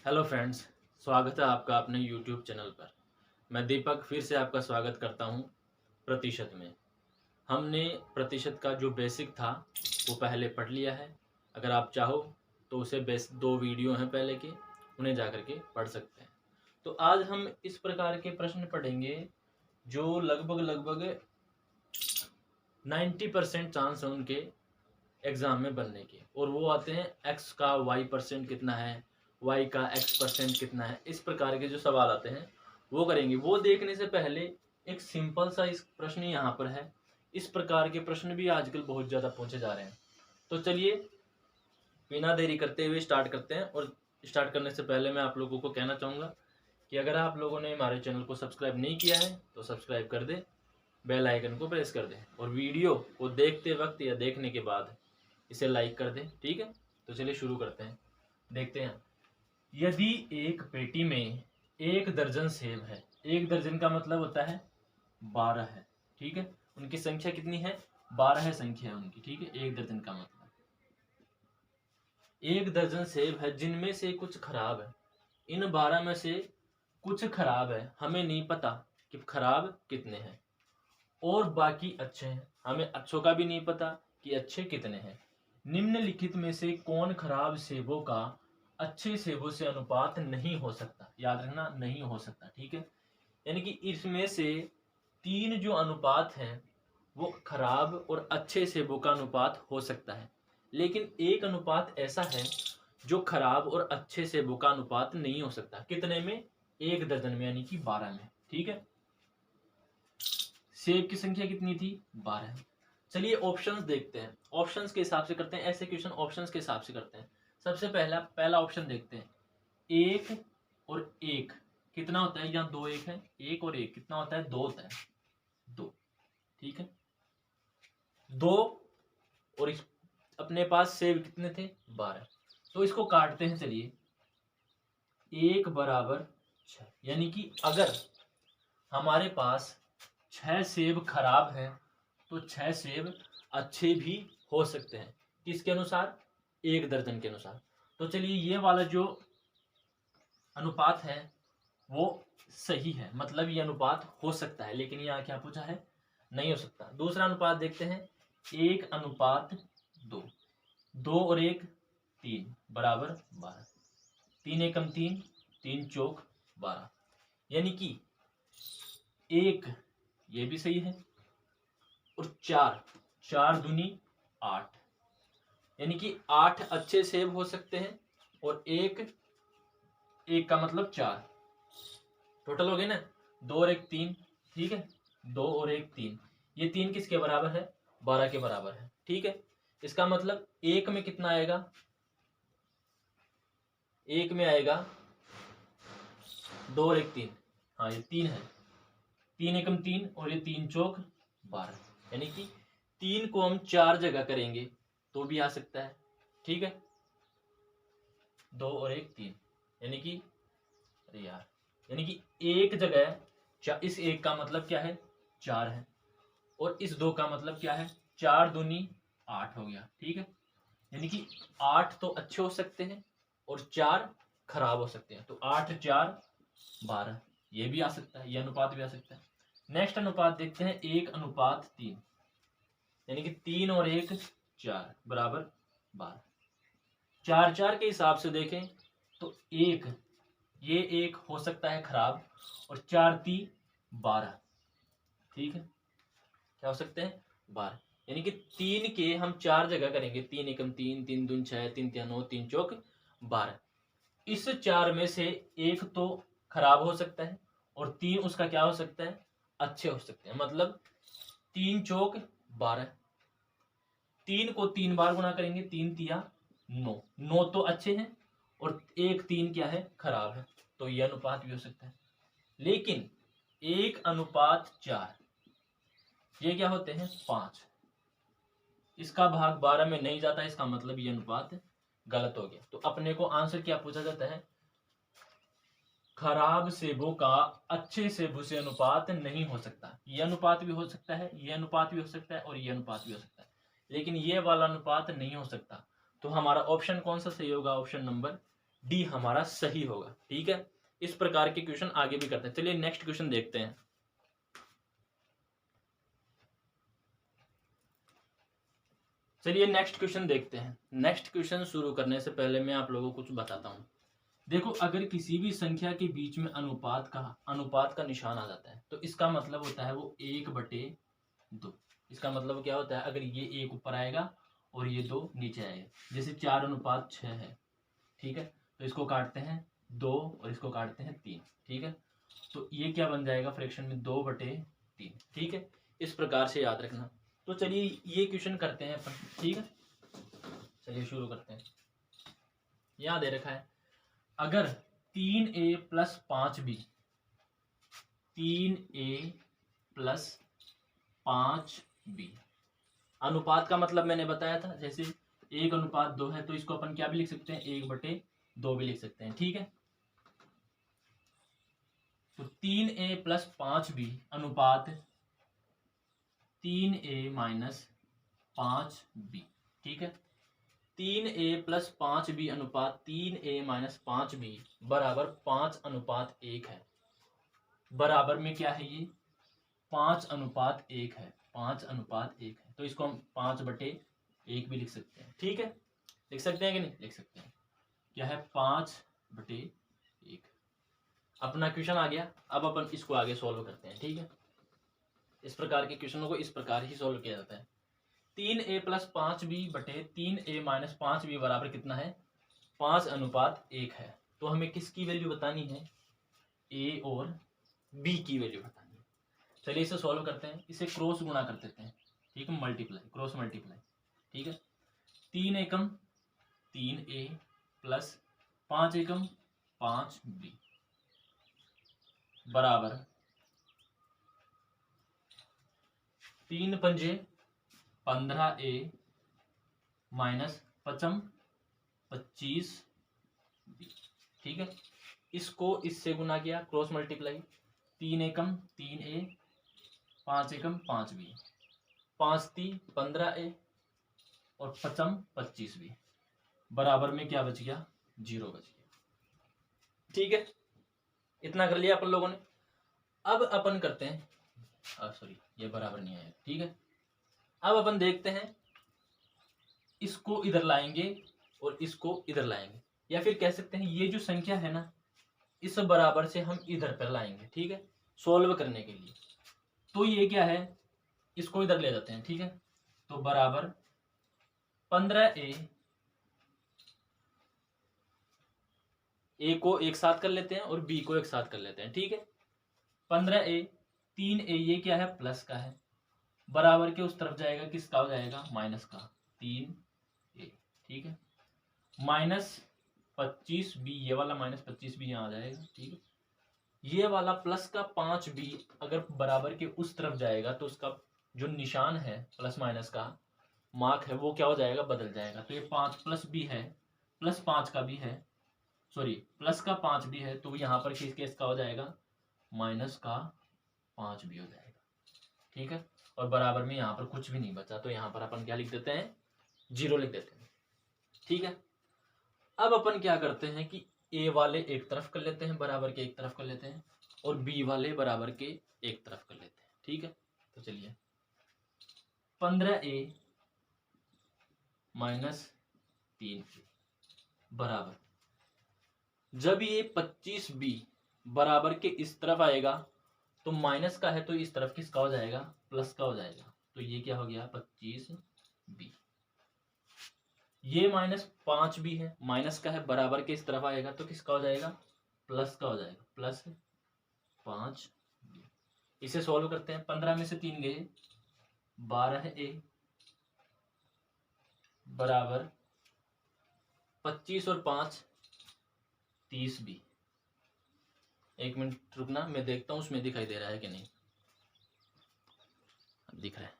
Hello friends, स्वागत है आपका अपने यूट्यूब चैनल पर। मैं दीपक फिर से आपका स्वागत करता हूं प्रतिशत में। हमने प्रतिशत का जो बेसिक था वो पहले पढ़ लिया है। अगर आप चाहो तो उसे दो वीडियो हैं पहले के, उन्हें जा कर के पढ़ सकते हैं। तो आज हम इस प्रकार के प्रश्न पढ़ेंगे जो लगभग लगभग 90% चांस है उनके एग्ज़ाम में बनने के, और वो आते हैं x का y% कितना है, y का x% कितना है। इस प्रकार के जो सवाल आते हैं वो करेंगे। वो देखने से पहले एक सिंपल सा इस प्रश्न यहाँ पर है। इस प्रकार के प्रश्न भी आजकल बहुत ज़्यादा पूछे जा रहे हैं। तो चलिए बिना देरी करते हुए स्टार्ट करते हैं। और स्टार्ट करने से पहले मैं आप लोगों को कहना चाहूँगा कि अगर आप लोगों ने हमारे चैनल को सब्सक्राइब नहीं किया है तो सब्सक्राइब कर दें, बेल आइकन को प्रेस कर दें, और वीडियो को देखते वक्त या देखने के बाद इसे लाइक कर दें। ठीक है, तो चलिए शुरू करते हैं। देखते हैं, यदि एक पेटी में 1 दर्जन सेब है, 1 दर्जन का मतलब होता है 12 है। ठीक है, उनकी संख्या कितनी है? 12 संख्या है उनकी। ठीक है, 1 दर्जन का मतलब 1 दर्जन सेब है जिनमें से कुछ खराब है। इन 12 में से कुछ खराब है, हमें नहीं पता कि खराब कितने हैं, और बाकी अच्छे हैं। हमें अच्छों का भी नहीं पता कि अच्छे कितने हैं। निम्नलिखित में से कौन खराब सेबों का अच्छे सेबों से अनुपात नहीं हो सकता? याद रखना, नहीं हो सकता। ठीक है, यानी कि इसमें से 3 जो अनुपात हैं वो खराब और अच्छे सेबों का अनुपात हो सकता है, लेकिन एक अनुपात ऐसा है जो खराब और अच्छे सेबों का अनुपात नहीं हो सकता। कितने में? 1 दर्जन में, यानी कि 12 में। ठीक है, सेब की संख्या कितनी थी? 12। चलिए ऑप्शंस देखते हैं, ऑप्शंस के हिसाब से करते हैं। ऐसे क्वेश्चन ऑप्शंस के हिसाब से करते हैं। सबसे पहला ऑप्शन देखते हैं, 1 और 1 कितना होता है? यहाँ 2 1 है, 1 और 1 कितना होता है? 2 होता है, 2। ठीक है, 2, और इस अपने पास सेब कितने थे? 12। तो इसको काटते हैं। चलिए, 1 बराबर 6, यानी कि अगर हमारे पास 6 सेब खराब हैं तो 6 सेब अच्छे भी हो सकते हैं। किसके अनुसार? 1 दर्जन के अनुसार। तो चलिए, ये वाला जो अनुपात है वो सही है, मतलब ये अनुपात हो सकता है। लेकिन यहाँ क्या पूछा है? नहीं हो सकता। दूसरा अनुपात देखते हैं, 1:2। 2 और 1 3 बराबर 12। 3 एकम 3, 3 चौक 12, यानी कि 1, ये भी सही है, और 4, 4 दूनी 8, यानी कि 8 अच्छे सेब हो सकते हैं, और एक का मतलब 4। टोटल हो गए ना, 2 और 1 3। ठीक है, 2 और 1 3, ये 3 किसके बराबर है? 12 के बराबर है। ठीक है, इसका मतलब 1 में कितना आएगा? 1 में आएगा 2 और 1 3, हाँ ये 3 है। 3 एकम 3, और ये 3 चौक 12, यानी कि 3 को हम 4 जगह करेंगे तो भी आ सकता है। ठीक है, 2 और 1 3, यानी कि अरे यार, यानी कि एक जगह इस 1 का मतलब क्या है? 4 है, और इस 2 का मतलब क्या है? 4 दूनी 8 हो गया। ठीक है, यानी कि 8 तो अच्छे हो सकते हैं और 4 खराब हो सकते हैं। तो 8 4 12, ये भी आ सकता है, ये अनुपात भी आ सकता है। नेक्स्ट अनुपात देखते हैं, 1:3, यानी कि 3 और 1 4 बराबर 12। 4 4 के हिसाब से देखें तो ये एक हो सकता है खराब, और 4 3 12। ठीक है, क्या हो सकते हैं? 12, यानी कि 3 के हम 4 जगह करेंगे। 3 एकम 3, 3 दून 6, 3 तिया 9, 3 चौक 12। इस 4 में से एक तो खराब हो सकता है, और 3 उसका क्या हो सकता है? अच्छे हो सकते हैं। मतलब 3 चौक 12, 3 को 3 बार गुना करेंगे, 3 तिया 9, 9 तो अच्छे हैं, और 1 3 क्या है? खराब है। तो यह अनुपात भी हो सकता है। लेकिन 1:4, ये क्या होते हैं? 5। इसका भाग 12 में नहीं जाता, इसका मतलब ये अनुपात गलत हो गया। तो अपने को आंसर क्या पूछा जाता है? खराब सेबों का अच्छे सेबों से अनुपात नहीं हो सकता। ये अनुपात भी हो सकता है, ये अनुपात भी हो सकता है, और ये अनुपात भी हो सकता है, लेकिन ये वाला अनुपात नहीं हो सकता। तो हमारा ऑप्शन कौन सा सही होगा? ऑप्शन नंबर डी हमारा सही होगा। ठीक है, इस प्रकार के क्वेश्चन आगे भी करते हैं। चलिए नेक्स्ट क्वेश्चन देखते हैं। चलिए नेक्स्ट क्वेश्चन देखते हैं। नेक्स्ट क्वेश्चन शुरू करने से पहले मैं आप लोगों को कुछ बताता हूं। देखो, अगर किसी भी संख्या के बीच में अनुपात का निशान आ जाता है तो इसका मतलब होता है वो 1/2। इसका मतलब क्या होता है, अगर ये 1 ऊपर आएगा और ये 2 नीचे आएगा। जैसे 4:6 है, ठीक है, तो इसको काटते हैं 2 और इसको काटते हैं 3। ठीक है, तो ये क्या बन जाएगा फ्रैक्शन में 2/3। ठीक है, इस प्रकार से याद रखना। तो चलिए ये क्वेश्चन करते हैं अपन। ठीक है, चलिए शुरू करते हैं। यहाँ दे रखा है, अगर 3a + 5b 3a + 5b अनुपात का मतलब मैंने बताया था, जैसे 1:2 है तो इसको अपन क्या भी लिख सकते हैं, 1/2 भी लिख सकते हैं। ठीक है, तो 3a + 5b अनुपात 3a - 5b। ठीक है, 3a + 5b अनुपात 3a - 5b बराबर 5:1 है। बराबर में क्या है ये, 5:1 है। 5:1 है, तो इसको हम 5/1 भी लिख सकते हैं। ठीक है, लिख सकते हैं कि नहीं, लिख सकते हैं। क्या है, 5/1। अपना क्वेश्चन आ गया। अब अपन इसको आगे सॉल्व करते हैं। ठीक है, इस प्रकार के क्वेश्चनों को इस प्रकार ही सॉल्व किया जाता है। 3a + 5b बटे 3a - 5b बराबर कितना है, 5:1 है। तो हमें किसकी वैल्यू बतानी है, a और b की वैल्यू बतानी है। चलिए इसे सॉल्व करते हैं। इसे क्रॉस गुणा कर देते हैं। ठीक है, मल्टीप्लाई, क्रॉस मल्टीप्लाई। ठीक है, 3 एकम 3a + 5 एकम 5b बराबर 3 पंजे 15a - 5 25b। ठीक है, इसको इससे गुना किया, क्रॉस मल्टीप्लाई। 3 एकम 3a 5 एकम 5b 5 3 15a और 5 25b बराबर में क्या बच गया, 0 बच गया। ठीक है, इतना कर लिया अपन लोगों ने। अब अपन करते हैं, सॉरी ये बराबर नहीं आया। ठीक है, अब अपन देखते हैं, इसको इधर लाएंगे और इसको इधर लाएंगे, या फिर कह सकते हैं ये जो संख्या है ना, इस बराबर से हम इधर पर लाएंगे। ठीक है, सोल्व करने के लिए। तो ये क्या है, इसको इधर ले जाते हैं। ठीक है, तो बराबर 15a, a को एक साथ कर लेते हैं और b को एक साथ कर लेते हैं। ठीक है, 15a 3a ये क्या है, प्लस का है, बराबर के उस तरफ जाएगा, किसका हो जाएगा, माइनस का, 3a। ठीक है, -25b ये वाला -25b यहाँ आ जाएगा। ठीक है, ये वाला प्लस का 5b अगर बराबर के उस तरफ जाएगा तो उसका जो निशान है प्लस माइनस का मार्क है वो क्या हो जाएगा, बदल जाएगा। तो ये 5 + b है, +5 का भी है, सॉरी प्लस का 5 भी है, तो यहाँ पर किस केस का हो जाएगा, -5 भी हो जाएगा। ठीक है, और बराबर में यहाँ पर कुछ भी नहीं बचा, तो यहाँ पर अपन क्या लिख देते हैं, 0 लिख देते हैं। ठीक है, अब अपन क्या करते हैं कि a वाले एक तरफ कर लेते हैं, बराबर के एक तरफ कर लेते हैं, और b वाले बराबर के एक तरफ कर लेते हैं। ठीक है, तो चलिए 15a - 3a बराबर, जब ये 25b बराबर के इस तरफ आएगा तो माइनस का है तो इस तरफ किसका हो जाएगा, प्लस का हो जाएगा। तो ये क्या हो गया, 25b। ये -5 भी है, माइनस का है, बराबर के इस तरफ आएगा तो किसका हो जाएगा, प्लस का हो जाएगा, +5b। इसे सॉल्व करते हैं। 15 में से 3 गए, 12a बराबर 25 और 5 30b। एक मिनट रुकना, मैं देखता हूं उसमें दिखाई दे रहा है कि नहीं, दिख रहा है।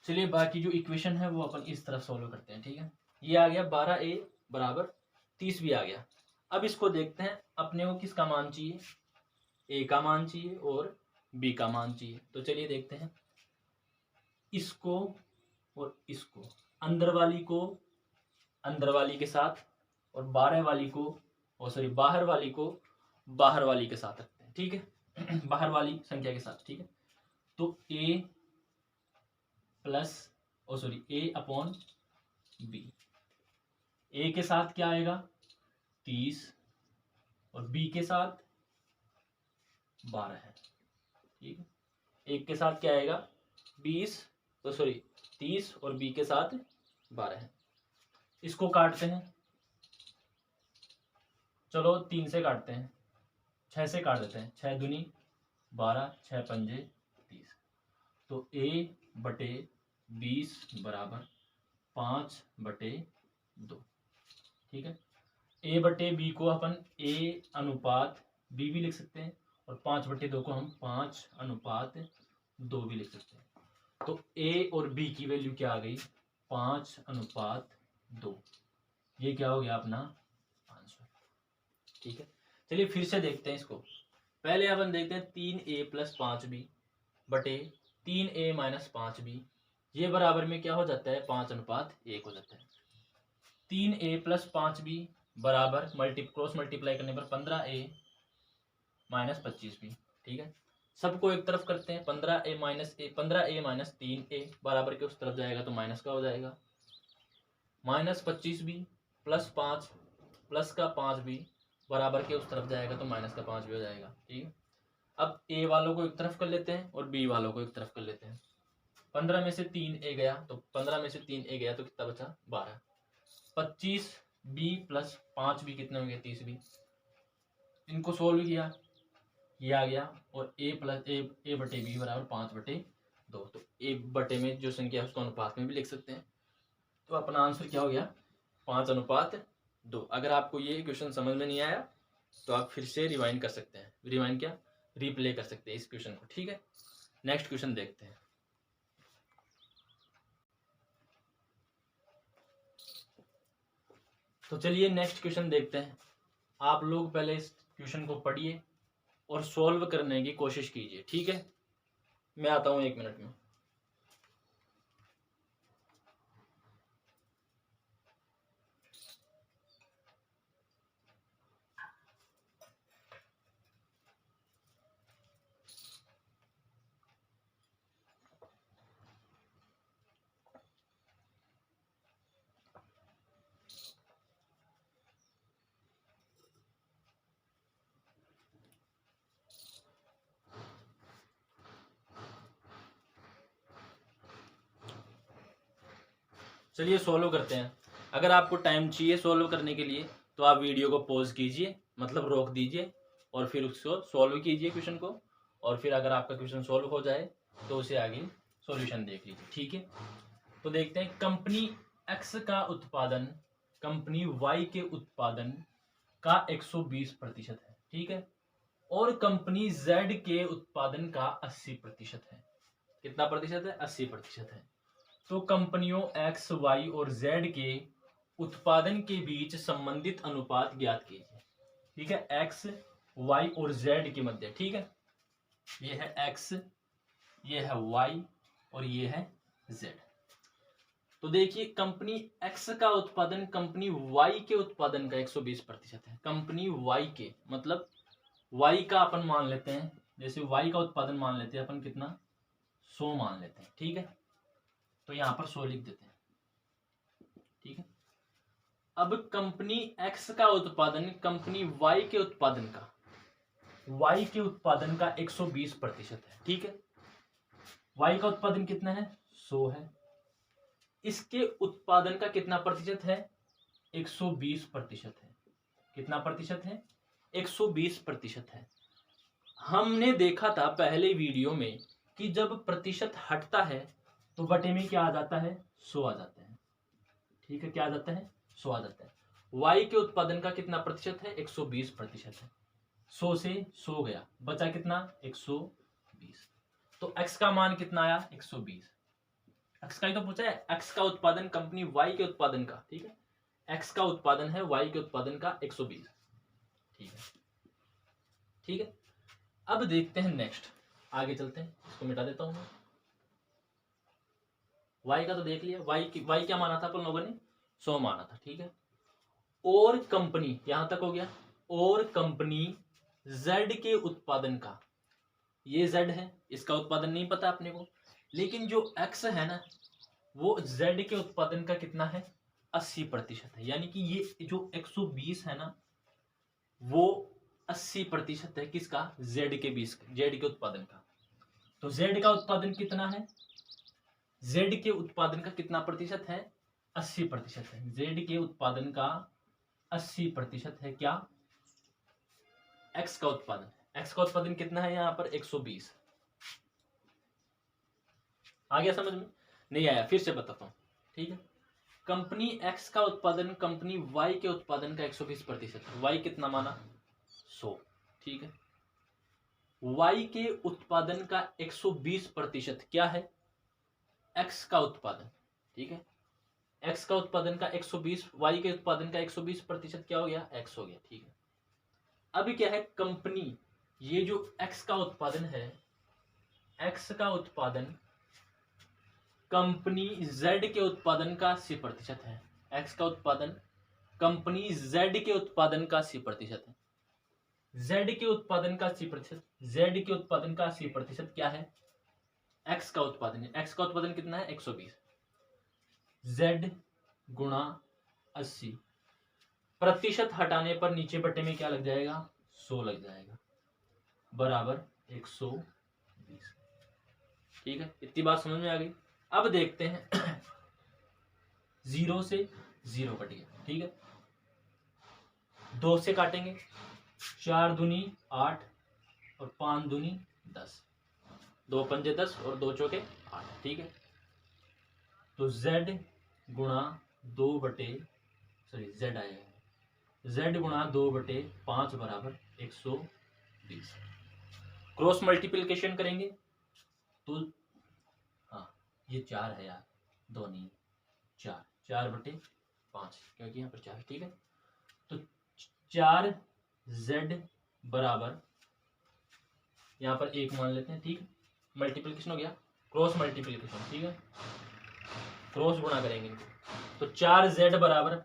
चलिए बाकी जो इक्वेशन है वो अपन इस तरफ सॉल्व करते हैं। ठीक है, ये आ गया 12a बराबर 30b आ गया। अब इसको देखते हैं, अपने को किसका मान चाहिए, a का मान चाहिए और b का मान चाहिए। तो चलिए देखते हैं, इसको और इसको, अंदर वाली को अंदर वाली के साथ और 12 वाली को बाहर वाली को बाहर वाली के साथ रखते हैं, ठीक है। बाहर वाली संख्या के साथ, ठीक है। तो a plus a upon b, a के साथ क्या आएगा 30 और b के साथ 12 है, ठीक है। एक के साथ क्या आएगा 30 और b के साथ 12 है। इसको काटते हैं, चलो 3 से काटते हैं, 6 से काट देते हैं, 6 दूनी 12, 6 पंजे 30। तो a बटे 20 बराबर 5/2, ठीक है। a बटे b को अपन a अनुपात b भी लिख सकते हैं और 5/2 को हम 5/2 भी लिख सकते हैं। तो a और b की वैल्यू क्या आ गई 5/2। ये क्या हो गया अपना आंसर, ठीक है। चलिए फिर से देखते हैं इसको। पहले अपन देखते हैं 3a प्लस 5b बटे 3a माइनस 5b, ये बराबर में क्या हो जाता है 5/1 हो जाता है। 3a प्लस 5b बराबर क्रॉस मल्टीप्लाई करने पर 15a माइनस 25b, ठीक है। सबको एक तरफ करते हैं, 15a माइनस 3a बराबर के उस तरफ जाएगा तो माइनस का हो जाएगा, माइनस 25b प्लस 5 प्लस का 5b बराबर के उस तरफ जाएगा तो माइनस का 5 भी हो जाएगा, ठीक है। अब a वालों को एक तरफ कर लेते हैं और b वालों को एक तरफ कर लेते हैं। 15 में से 3a गया तो कितना बचा 12। 25b प्लस 5b कितने होंगे 30b। इनको सोल्व किया, ये आ गया और a बटे b बराबर 5/2। तो a बटे में जो संख्या है उसको अनुपात में भी लिख सकते हैं। तो अपना आंसर क्या हो गया 5/2। अगर आपको ये क्वेश्चन समझ में नहीं आया तो आप फिर से रिवाइंड कर सकते हैं, रिप्ले कर सकते हैं इस क्वेश्चन को, ठीक है। नेक्स्ट क्वेश्चन देखते हैं। तो चलिए नेक्स्ट क्वेश्चन देखते हैं। आप लोग पहले इस क्वेश्चन को पढ़िए और सॉल्व करने की कोशिश कीजिए, ठीक है। मैं आता हूं 1 मिनट में। चलिए सॉल्व करते हैं। अगर आपको टाइम चाहिए सॉल्व करने के लिए तो आप वीडियो को पॉज कीजिए, मतलब रोक दीजिए और फिर उसको सॉल्व कीजिए क्वेश्चन को, और फिर अगर आपका क्वेश्चन सॉल्व हो जाए तो उसे आगे सॉल्यूशन देख लीजिए, ठीक है। तो देखते हैं कंपनी एक्स का उत्पादन कंपनी वाई के उत्पादन का 120% है, ठीक है, और कंपनी जेड के उत्पादन का 80% है। कितना प्रतिशत है 80% है। तो कंपनियों एक्स वाई और जेड के उत्पादन के बीच संबंधित अनुपात ज्ञात कीजिए, ठीक है। एक्स वाई और जेड के मध्य, ठीक है, ये है एक्स, ये है वाई और ये है जेड। तो देखिए कंपनी एक्स का उत्पादन कंपनी वाई के उत्पादन का 120% है। कंपनी वाई के मतलब वाई का अपन मान लेते हैं, जैसे वाई का उत्पादन मान लेते हैं अपन कितना 100 मान लेते हैं, ठीक है। तो यहां पर 100 लिख देते हैं, ठीक है। अब कंपनी एक्स का उत्पादन कंपनी वाई के उत्पादन का 120% है, ठीक है। वाई का उत्पादन कितना है 100 है, इसके उत्पादन का कितना प्रतिशत है 120% है। कितना प्रतिशत है 120% है। हमने देखा था पहले वीडियो में कि जब प्रतिशत हटता है तो बटे में क्या आ जाता है 100 आ जाता है, ठीक है। क्या आ जाता है 100 आ जाता है। वाई के उत्पादन का कितना प्रतिशत है 120% है। 100 से 100 गया, बचा कितना 120। तो एक्स का मान कितना आया 120। एक्स का ही तो पूछा है, एक्स का उत्पादन कंपनी वाई के उत्पादन का, ठीक है। एक्स का उत्पादन है वाई के उत्पादन का 120, ठीक है, ठीक है। अब देखते हैं नेक्स्ट, आगे चलते हैं। इसको मिटा देता हूं मैं। वाई का तो देख लिया, वाई क्या माना था अपन लोगों ने 100 माना था, ठीक है। और कंपनी, यहां तक हो गया, और कंपनी Z के उत्पादन का, ये Z है, इसका उत्पादन नहीं पता अपने को, लेकिन जो X है ना वो Z के उत्पादन का कितना है, 80% है। यानी कि ये जो 120 है ना वो 80% है किसका, Z के उत्पादन का। तो Z का उत्पादन कितना है, Z के उत्पादन का कितना प्रतिशत है, 80% है। Z के उत्पादन का 80% है क्या, X का उत्पादन। X का उत्पादन कितना है यहाँ पर, 120। आ गया समझ में, नहीं आया फिर से बताता हूं, ठीक है। कंपनी X का उत्पादन कंपनी Y के उत्पादन का 120% है। Y कितना माना, 100, ठीक है। Y के उत्पादन का 120% क्या है, X का उत्पादन, ठीक है। X का उत्पादन का 120, Y के उत्पादन का 120% क्या हो गया, X हो गया, ठीक है। अभी क्या है, कंपनी, ये जो X का उत्पादन है, X का उत्पादन कंपनी Z के उत्पादन का 80% है। X का उत्पादन कंपनी Z के उत्पादन का 80% है। Z के उत्पादन का 80%, Z के उत्पादन का 80% क्या है, X का उत्पादन है। X का उत्पादन कितना है, 120, Z गुणा 80, प्रतिशत हटाने पर नीचे बटे में क्या लग जाएगा, 100 लग जाएगा, बराबर 120, ठीक है। इतनी बात समझ में आ गई। अब देखते हैं 0 से 0 कट गया, ठीक है। 2 से काटेंगे, 4 दूनी 8 और 5 दूनी 10, 2 पंजे 10 और 2 चौके 8, ठीक है। तो Z गुणा 2 बटे, सॉरी Z आएगा, Z गुणा 2/5 बराबर 120। क्रॉस मल्टीप्लिकेशन करेंगे तो हाँ ये 4 है यार, 2 नहीं 4, 4/5 क्योंकि यहाँ पर 4, ठीक है। तो 4Z बराबर, यहाँ पर 1 मान लेते हैं, ठीक है। मल्टीप्लिकेशन हो गया, क्रॉस मल्टीप्लिकेशन, ठीक है, क्रॉस गुणा करेंगे तो 4Z बराबर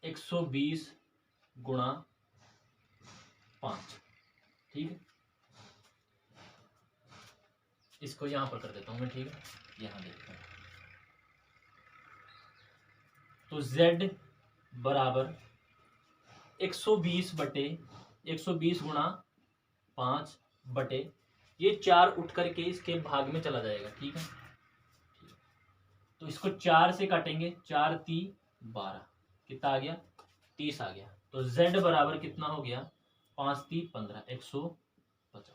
120 गुणा 5, ठीक है। इसको यहां पर कर देता हूं मैं, ठीक है, यहां देखते हैं। तो Z बराबर 120 बटे 120 गुणा 5 बटे, ये 4 उठ करके इसके भाग में चला जाएगा, ठीक है। तो इसको 4 से काटेंगे, 4 × 3 = 12, कितना आ गया, 30 आ गया। तो Z बराबर कितना हो गया, 5 × 3 = 15, 150,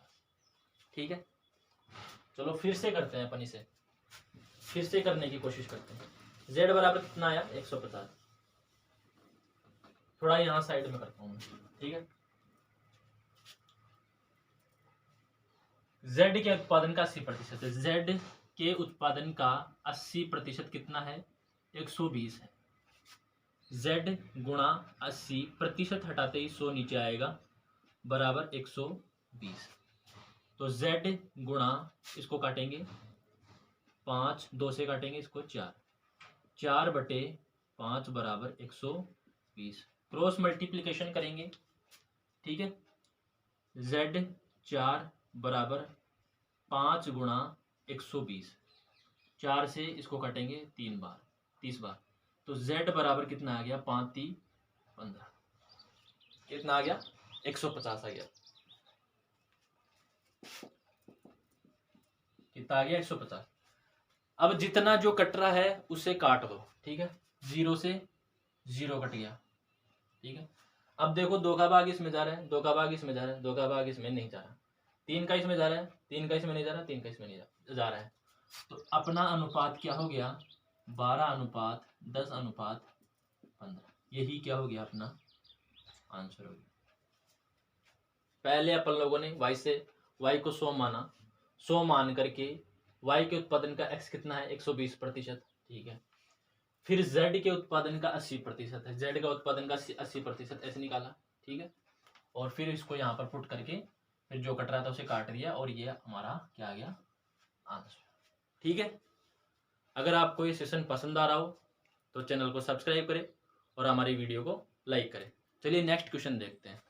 ठीक है। चलो फिर से करते हैं अपन इसे, फिर से करने की कोशिश करते हैं। Z बराबर कितना आया, 150, थोड़ा यहाँ साइड में करता हूँ, ठीक है। Z के उत्पादन का 80% है, Z के उत्पादन का 80% कितना है, 120 है। Z गुणा 80, प्रतिशत हटाते ही 100 नीचे आएगा, बराबर 120। तो Z गुणा, इसको काटेंगे 5, 2 से काटेंगे इसको 4, 4/5 बराबर 120। क्रॉस मल्टीप्लिकेशन करेंगे, ठीक है। Z 4 बराबर 5 गुणा 120, 4 से इसको काटेंगे 3 बार, 30 बार। तो Z बराबर कितना आ गया, 5 × 3 = 15, कितना आ गया, 150 आ गया, कितना आ गया, 150। अब जितना जो कट रहा है उसे काट दो, ठीक है। 0 से 0 कट गया, ठीक है। अब देखो 2 का भाग इसमें जा रहा है, 2 का भाग इसमें जा रहा है, 2 का भाग इसमें नहीं जा रहा, 3 का इसमें जा रहा है, 3 का इसमें नहीं जा रहा, 3 का इसमें नहीं जा रहा है। तो अपना अनुपात क्या हो गया, 12:10:15, यही क्या हो गया, अपना आंसर हो गया। पहले अपन लोगों ने y को 100 माना, 100 मान करके y के उत्पादन का x कितना है, 120%, ठीक है। फिर z के उत्पादन का 80% है, z का उत्पादन का 80% ऐसे निकाला, ठीक है। और फिर इसको यहाँ पर पुट करके फिर जो कट रहा था उसे काट दिया, और ये हमारा क्या आ गया, आंसर, ठीक है। अगर आपको ये सेशन पसंद आ रहा हो तो चैनल को सब्सक्राइब करें और हमारी वीडियो को लाइक करें। चलिए नेक्स्ट क्वेश्चन देखते हैं।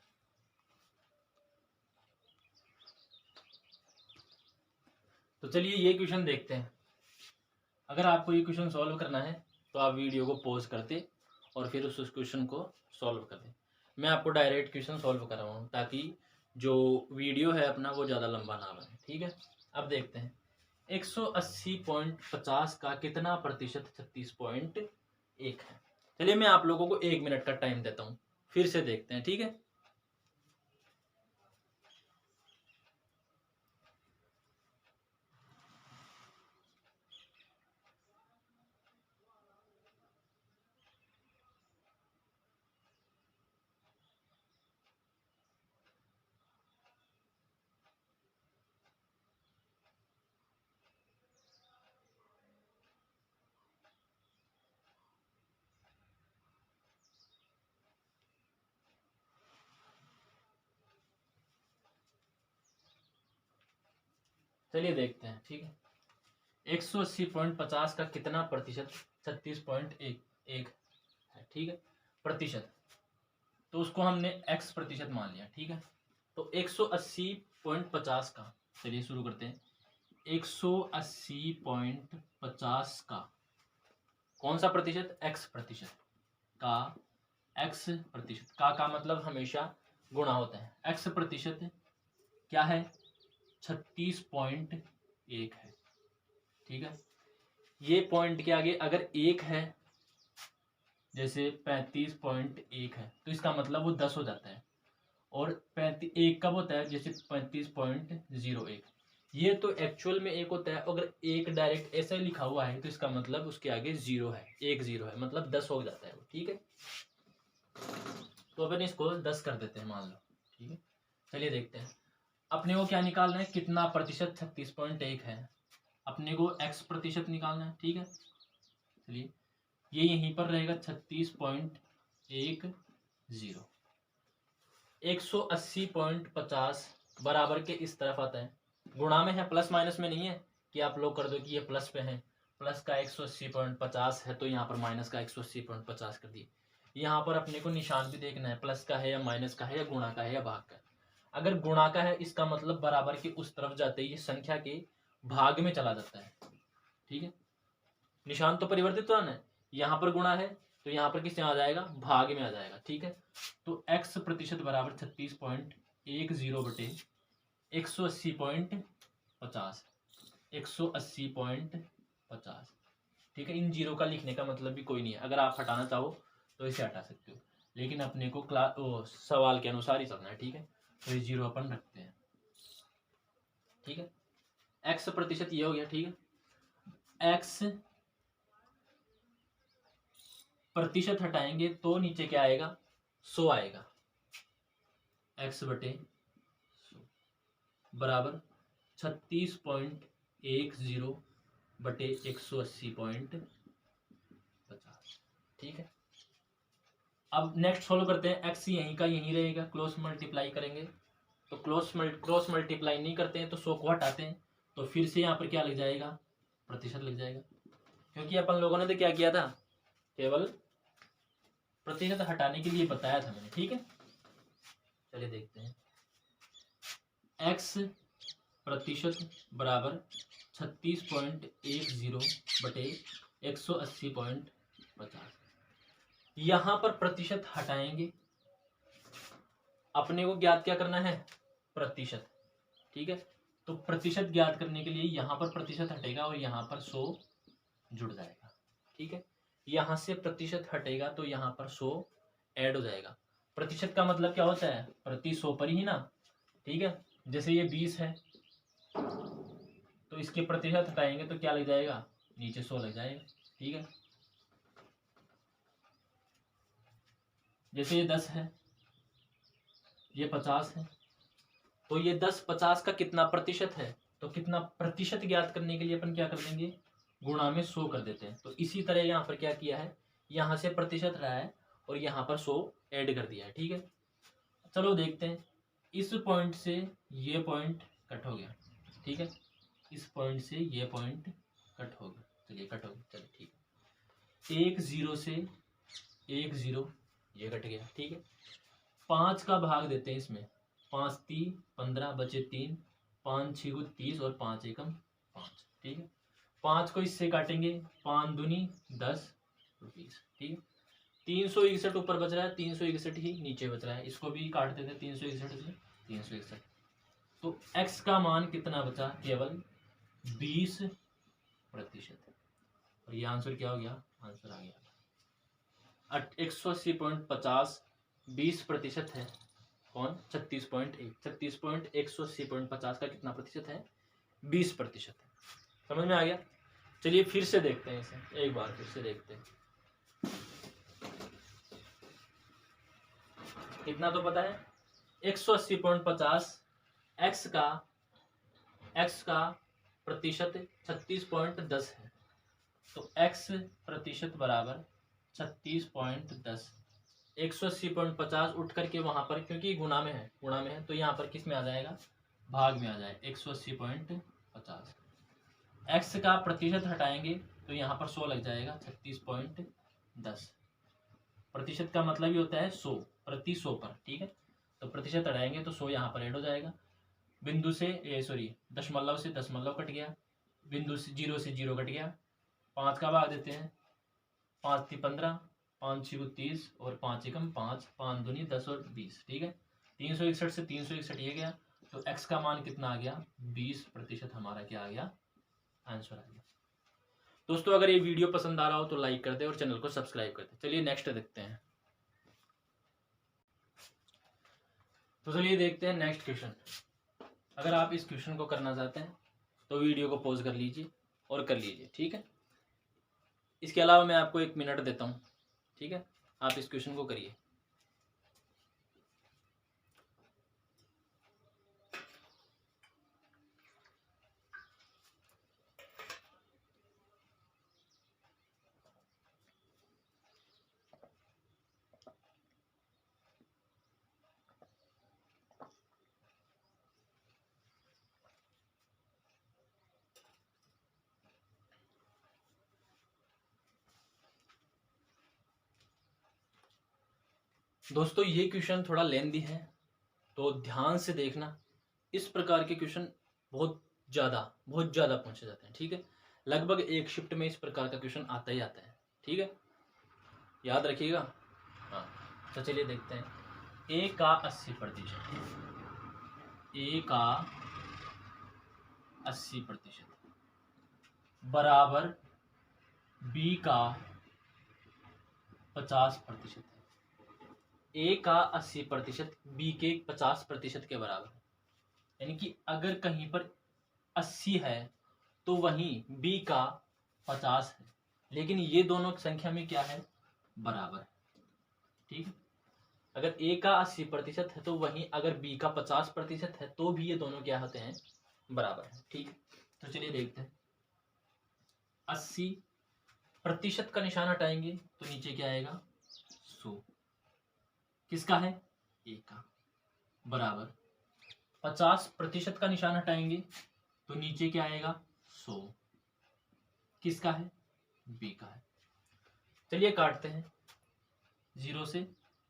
तो चलिए ये क्वेश्चन देखते हैं। अगर आपको ये क्वेश्चन सॉल्व करना है तो आप वीडियो को पॉज करते और फिर उस क्वेश्चन को सॉल्व कर दें। मैं आपको डायरेक्ट क्वेश्चन सॉल्व कर रहा हूँ ताकि जो वीडियो है अपना वो ज़्यादा लंबा ना बने, ठीक है। अब देखते हैं 180.50 का कितना प्रतिशत 36.1 है। चलिए मैं आप लोगों को 1 मिनट का टाइम देता हूँ, फिर से देखते हैं, ठीक है। चलिए देखते हैं, ठीक है। 180.50 का कितना प्रतिशत 36.1 है, ठीक है। प्रतिशत तो उसको हमने x प्रतिशत मान लिया, ठीक है। तो 180.50 का, चलिए शुरू करते हैं। 180.50 का कौन सा प्रतिशत? x प्रतिशत का, x प्रतिशत का मतलब हमेशा गुणा होता है। x प्रतिशत क्या है? 36.1 है, ठीक है। ये पॉइंट के आगे अगर 1 है, जैसे 35.1 है, तो इसका मतलब वो 10 हो जाता है। और 1 कब होता है? जैसे 35.01। ये तो एक्चुअल में 1 होता है। अगर 1 डायरेक्ट ऐसे लिखा हुआ है तो इसका मतलब उसके आगे 0 है, 1 0 है, मतलब 10 हो जाता है वो, ठीक है। तो अपन इसको 10 कर देते हैं, मान लो, ठीक है। चलिए देखते हैं अपने को क्या निकालना है, कितना प्रतिशत 36.1 है। अपने को x प्रतिशत निकालना है, ठीक है। चलिए ये यहीं पर रहेगा 36.10। 180.50 बराबर के इस तरफ आता है, गुणा में है, प्लस माइनस में नहीं है कि आप लोग कर दो कि ये प्लस पे है। प्लस का 180.50 है तो यहाँ पर माइनस का 180.50 कर दिए। यहाँ पर अपने को निशान भी देखना है, प्लस का है या माइनस का है या गुणा का है या भाग का है। अगर गुणा का है इसका मतलब बराबर के उस तरफ जाते ही ये संख्या के भाग में चला जाता है, ठीक है। निशान तो परिवर्तित होना है, यहाँ पर गुणा है तो यहाँ पर किस में आ जाएगा? भाग में आ जाएगा, ठीक है। तो x प्रतिशत बराबर 36.10 बटे 180.50, 180.50, ठीक है। इन जीरो का लिखने का मतलब भी कोई नहीं है, अगर आप हटाना चाहो तो इसे हटा सकते हो, लेकिन अपने को सवाल के अनुसार ही चलना है, ठीक है। तो ये जीरो अपन रखते हैं, ठीक है। x प्रतिशत ये हो गया, ठीक है। x प्रतिशत हटाएंगे तो नीचे क्या आएगा? 100 आएगा। x बटे 100 बराबर 36.10 बटे 180.50, ठीक है। अब नेक्स्ट फॉलो करते हैं। x यहीं का यहीं रहेगा, क्रॉस मल्टीप्लाई करेंगे तो क्रॉस मल्टीप्लाई नहीं करते हैं तो 100 को हटाते हैं तो फिर से यहाँ पर क्या लग जाएगा? प्रतिशत लग जाएगा, क्योंकि अपन लोगों ने तो क्या किया था, केवल प्रतिशत हटाने के लिए बताया था मैंने, ठीक है। चलिए देखते हैं x प्रतिशत बराबर 36.10 बटे 180.50। यहां पर प्रतिशत हटाएंगे, अपने को ज्ञात क्या करना है? प्रतिशत, ठीक है। तो प्रतिशत ज्ञात करने के लिए यहां पर प्रतिशत हटेगा और यहां पर 100 जुड़ जाएगा, ठीक है। यहां से प्रतिशत हटेगा तो यहां पर 100 ऐड हो जाएगा। प्रतिशत का मतलब क्या होता है? प्रति 100 पर ही ना, ठीक है। जैसे ये 20 है तो इसके प्रतिशत हटाएंगे तो क्या लग जाएगा? नीचे 100 लग जाएगा, ठीक है। जैसे ये 10 है, ये 50 है, तो ये 10 50 का कितना प्रतिशत है? तो कितना प्रतिशत ज्ञात करने के लिए अपन क्या कर देंगे? गुणा में 100 कर देते हैं। तो इसी तरह यहाँ पर क्या किया है, यहाँ से प्रतिशत रहा है और यहाँ पर 100 ऐड कर दिया है, ठीक है। चलो देखते हैं, इस पॉइंट से ये पॉइंट कट हो गया, ठीक है। इस पॉइंट से ये पॉइंट कट हो गया, चलिए कट हो गया, चलिए ठीक है। 1 0 से 1 0 ये कट गया, ठीक है। 5 का भाग देते हैं इसमें, 5 3 15 बचे 3, 5 6 30 और 5 एकम 5, ठीक है। 5 को इससे काटेंगे, 5 दूनी 10 रुपीज, ठीक है। 361 ऊपर बच रहा है, 361 ही नीचे बच रहा है, इसको भी काट देते हैं 361 से 361। तो x का मान कितना बचा, केवल 20%। और ये आंसर क्या हो गया, आंसर आ गया 180.50, 20% है कौन, 36.1, 36.180.50 का कितना प्रतिशत है, 20% है। समझ में आ गया। चलिए फिर से देखते हैं इसे, एक बार फिर से देखते हैं। कितना तो पता है, 180.50, x का प्रतिशत 36.10 है, तो x प्रतिशत बराबर 36.10। 180.50 उठ करके वहां पर, क्योंकि गुणा में है तो यहाँ पर किस में आ जाएगा, भाग में आ जाएगा 180.50। x का प्रतिशत हटाएंगे तो यहाँ पर 100 लग जाएगा, 36.10। प्रतिशत का मतलब ही होता है 100, प्रति 100 पर, ठीक है। तो प्रतिशत हटाएंगे तो 100 यहाँ पर ऐड हो जाएगा। बिंदु से दशमलव से दशमलव कट गया, बिंदु से 0 से 0 कट गया। 5 का भाग देते हैं, 5 3 15, 5 6 30 और 5 एकम 5, 5 दूनी 10 और 20, ठीक है। 361 से 361 ये गया, तो x का मान कितना आ गया, 20% हमारा क्या आ गया, आंसर आ गया। दोस्तों अगर ये वीडियो पसंद आ रहा हो तो लाइक कर दे और चैनल को सब्सक्राइब कर दे। चलिए नेक्स्ट देखते हैं। तो चलिए देखते हैं नेक्स्ट क्वेश्चन। अगर आप इस क्वेश्चन को करना चाहते हैं तो वीडियो को पॉज कर लीजिए और कर लीजिए, ठीक है। इसके अलावा मैं आपको 1 मिनट देता हूँ, ठीक है, आप इस क्वेश्चन को करिए। दोस्तों ये क्वेश्चन थोड़ा लेंदी है, तो ध्यान से देखना। इस प्रकार के क्वेश्चन बहुत ज़्यादा पूछे जाते हैं, ठीक है। लगभग एक शिफ्ट में इस प्रकार का क्वेश्चन आता ही आता है, ठीक है, याद रखिएगा। हाँ तो चलिए देखते हैं। a का 80%, a का 80% बराबर b का 50% है। a का 80% b के 50% के बराबर है, यानी कि अगर कहीं पर 80 है तो वहीं b का 50 है, लेकिन ये दोनों संख्या में क्या है, बराबर है, ठीक है। अगर a का 80% है तो वहीं अगर b का 50% है तो भी ये दोनों क्या होते हैं, बराबर है, ठीक है। तो चलिए देखते हैं। 80% का निशान हटाएंगे तो नीचे क्या आएगा, 100, किसका है, a का, बराबर 50% का निशान हटाएंगे तो नीचे क्या आएगा, 100, किसका है, b का है। चलिए काटते हैं, 0 से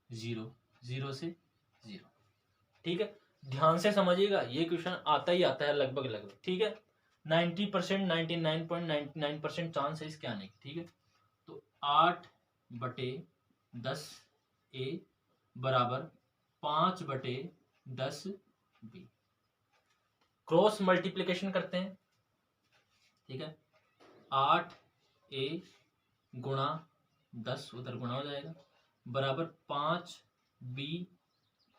0, 0 से 0, ठीक है। ध्यान से समझिएगा, ये क्वेश्चन आता ही आता है लगभग, ठीक है। 90%, 99.99% चांस है इसके आने की, ठीक है। तो 8/10 a बराबर 5/10 b। क्रॉस मल्टीप्लिकेशन करते हैं, ठीक है। 8a गुणा 10 उधर गुणा हो जाएगा, बराबर 5b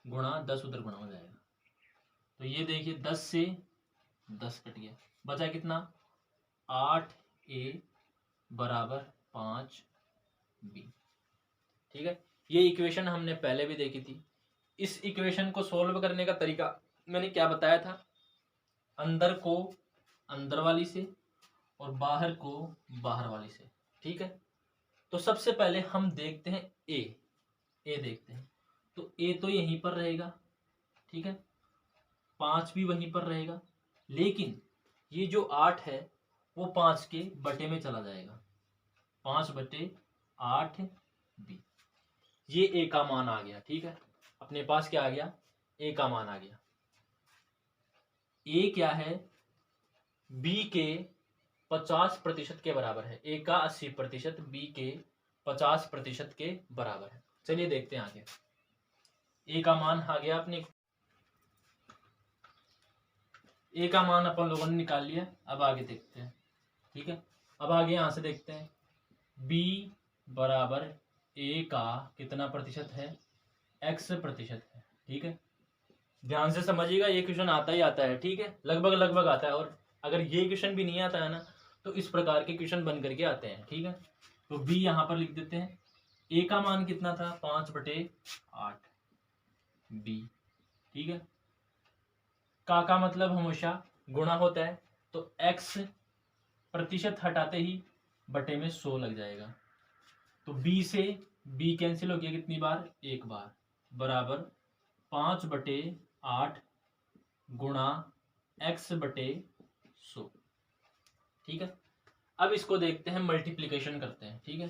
गुणा 10 उधर गुणा हो जाएगा। तो ये देखिए 10 से 10 कट गया, बचा कितना, 8a बराबर 5b, ठीक है। ये इक्वेशन हमने पहले भी देखी थी। इस इक्वेशन को सॉल्व करने का तरीका मैंने क्या बताया था, अंदर को अंदर वाली से और बाहर को बाहर वाली से, ठीक है। तो सबसे पहले हम देखते हैं a देखते हैं। तो a तो यहीं पर रहेगा, ठीक है, 5 भी वहीं पर रहेगा, लेकिन ये जो 8 है वो 5 के बटे में चला जाएगा, 5/8b, ये ए का मान आ गया, ठीक है। अपने पास क्या आ गया, ए का मान आ गया। ए क्या है, बी के 50% के बराबर है। ए का 80%, बी के 50% के बराबर है। चलिए देखते हैं आगे। ए का मान आ गया अपने, ए का मान अपन लोगों ने निकाल लिया। अब आगे देखते हैं, ठीक है। अब आगे यहां से देखते हैं, बी बराबर ए का कितना प्रतिशत है, x% है, ठीक है। ध्यान से समझिएगा, ये क्वेश्चन आता ही आता है, ठीक है, लगभग लगभग आता है। और अगर ये क्वेश्चन भी नहीं आता है ना, तो इस प्रकार के क्वेश्चन बन करके आते हैं, ठीक है। तो बी यहां पर लिख देते हैं। ए का मान कितना था, 5/8 बी, ठीक है। का मतलब हमेशा गुणा होता है, तो x% हटाते ही बटे में 100 लग जाएगा। तो b से b कैंसिल हो गया कितनी बार, एक बार, बराबर 5/8 गुणा x/100, ठीक है। अब इसको देखते हैं, मल्टीप्लीकेशन करते हैं, ठीक है।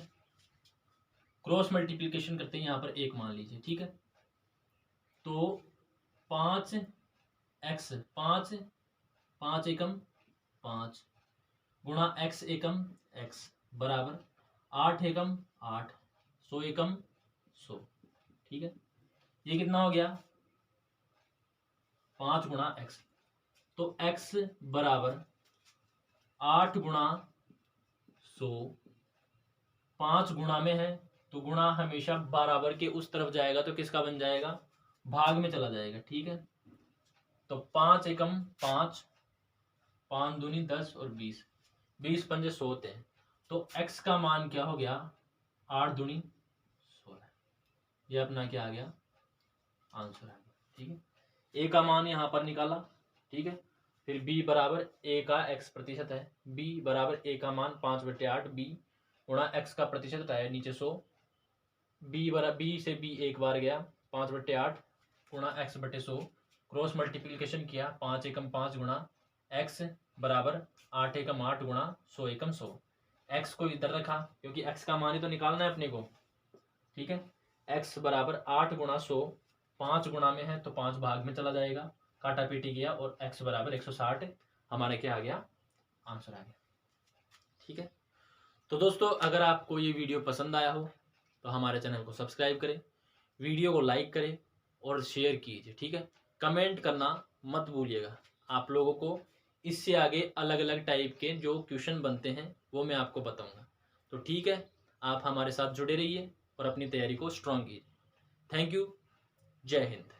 क्रॉस मल्टीप्लीकेशन करते हैं, यहां पर एक मान लीजिए, ठीक है। तो 5x 5 एकम 5 गुणा x एकम x बराबर 8 एकम 8, 100 एकम 100, ठीक है। ये कितना हो गया, 5 गुणा x, तो x बराबर 8 गुणा 100, 5 गुणा में है तो गुणा हमेशा बराबर के उस तरफ जाएगा, तो किसका बन जाएगा, भाग में चला जाएगा, ठीक है। तो 5 एकम 5, 5 दूनी 10 और 20, 20 पंजे 100 होते हैं। तो x का मान क्या हो गया, 8 दूनी 16, ये अपना क्या आ गया, आंसर आ गया, ठीक है। ए का मान यहाँ पर निकाला, ठीक है। फिर b बराबर ए का x% है, b बराबर ए का मान 5/8 b गुणा x का प्रतिशत है नीचे 100, b बराबर b से b एक बार गया, 5/8 गुणा x/100, क्रॉस मल्टीप्लीकेशन किया, 5 एकम 5 गुणा x बराबर 8 एकम 8 गुणा 100 एकम 100। x को इधर रखा क्योंकि x का मान ही तो निकालना है अपने को, ठीक है। x बराबर 8 गुणा 100, 5 गुणा में है तो 5 भाग में चला जाएगा, काटा पीटी गया, और x बराबर 160 हमारे क्या आ गया, आंसर आ गया, ठीक है। तो दोस्तों, अगर आपको ये वीडियो पसंद आया हो तो हमारे चैनल को सब्सक्राइब करें, वीडियो को लाइक करें और शेयर कीजिए, ठीक है। कमेंट करना मत भूलिएगा। आप लोगों को इससे आगे अलग अलग टाइप के जो क्वेश्चन बनते हैं वो मैं आपको बताऊंगा। तो ठीक है, आप हमारे साथ जुड़े रहिए और अपनी तैयारी को स्ट्रांग कीजिए। थैंक यू, जय हिंद।